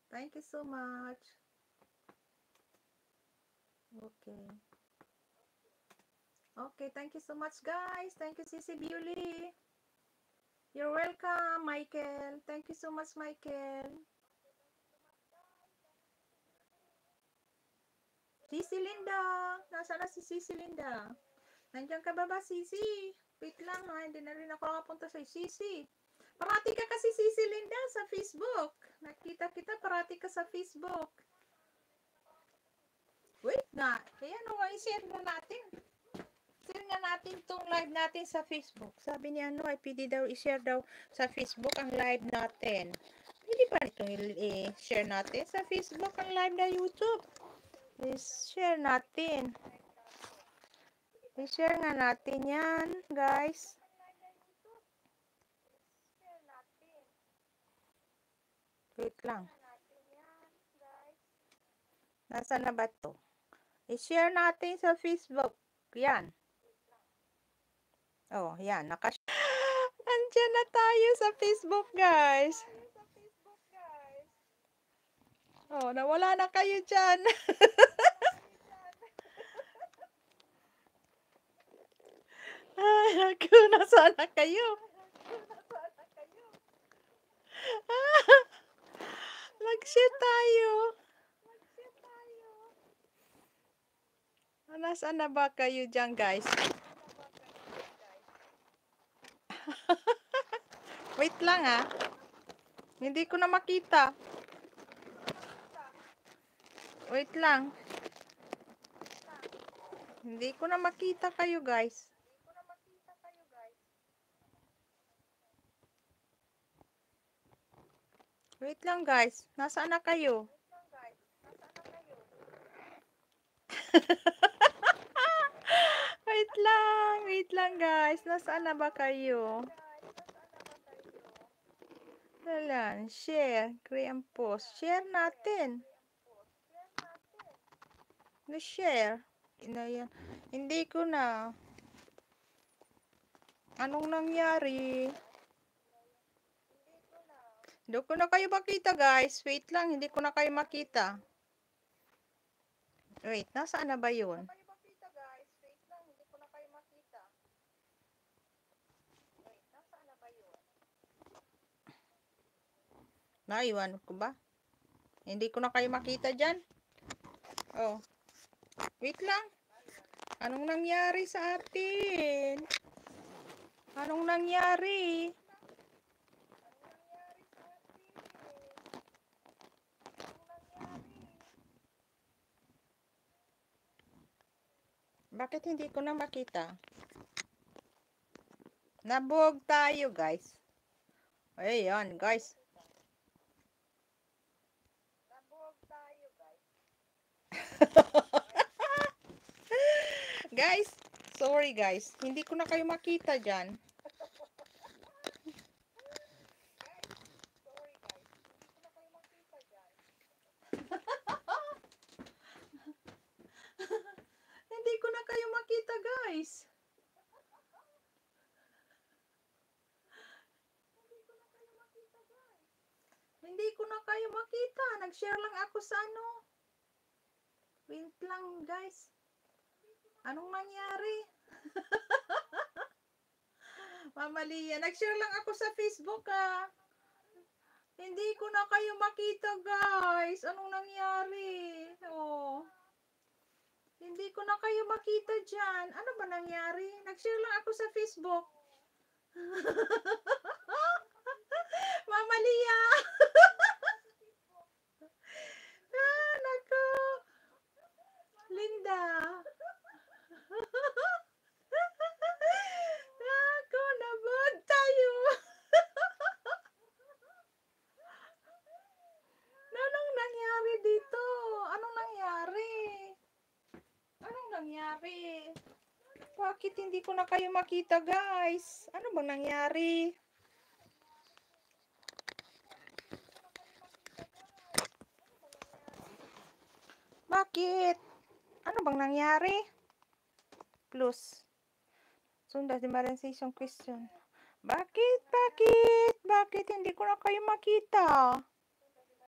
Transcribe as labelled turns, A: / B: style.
A: Thank you so much. Okay. Okay, thank you so much, guys. Thank you, Sisi Bewley. You're welcome, Michael. Thank you so much, Michael. Sisi Linda. Nasaan na si Sisi Linda? Nandiyan ka ba ba, Sisi? Wait lang ha, hindi na rin ako nakapunta sa Sisi. Parati ka kasi Sisi Linda sa Facebook. Nakita kita parati ka sa Facebook. Wait nga. Ayan o, i-share na natin. Share nga natin tong live natin sa Facebook. Sabi niya, ano, IPD daw, i-share daw sa Facebook ang live natin. Pwede ba itong i-share natin sa Facebook ang live na YouTube? I-share natin. I-share nga natin yan, guys. Wait lang. Nasaan na ba to? I-share natin sa Facebook. Yan. Oh, yan. Nandiyan na tayo sa Facebook, guys. Oh, nawala na kayo dyan. Ay, naku, nasaan na kayo? Mag-share tayo. Nasaan na ba kayo dyan, guys? Wait lang, ha. Hindi ko na makita. Wait lang. Hindi ko na makita kayo, guys. Wait lang, guys. Nasaan na kayo? Wait lang, guys. Nasaan na ba kayo? Wala. Share. Create and post. Share natin. Na-share. Hindi ko na. Anong nangyari? Hindi ko na kayo makita, guys. Wait lang, hindi ko na kayo makita. Wait, nasaan na ba yun? Naiwan ko ba? Hindi ko na kayo makita dyan. Oh. Wait lang. Anong nangyari sa atin? Anong nangyari? Bakit hindi ko na makita? Nabuog tayo, guys. Ayan, guys. Guys, sorry guys. Hindi ko na kayo makita dyan. Hindi ko na kayo makita, guys. Hindi ko na kayo makita. Nag-share lang ako sa ano. Wait lang, guys. Anong nangyari? Mama Lia, nag-share lang ako sa Facebook, ah. Hindi ko na kayo makita, guys. Anong nangyari? Oh. Hindi ko na kayo makita dyan. Ano ba nangyari? Nag-share lang ako sa Facebook. Mama Lia! Ah, nako. Linda. Nako, nabag tayo. Anong nangyari dito? Anong nangyari? Anong nangyari? Bakit hindi ko na kayo makita, guys? Ano bang nangyari? Bakit? Ano bang nangyari? Plus. Sundas differentiation question. Bakit? Bakit hindi ko na kayo makita?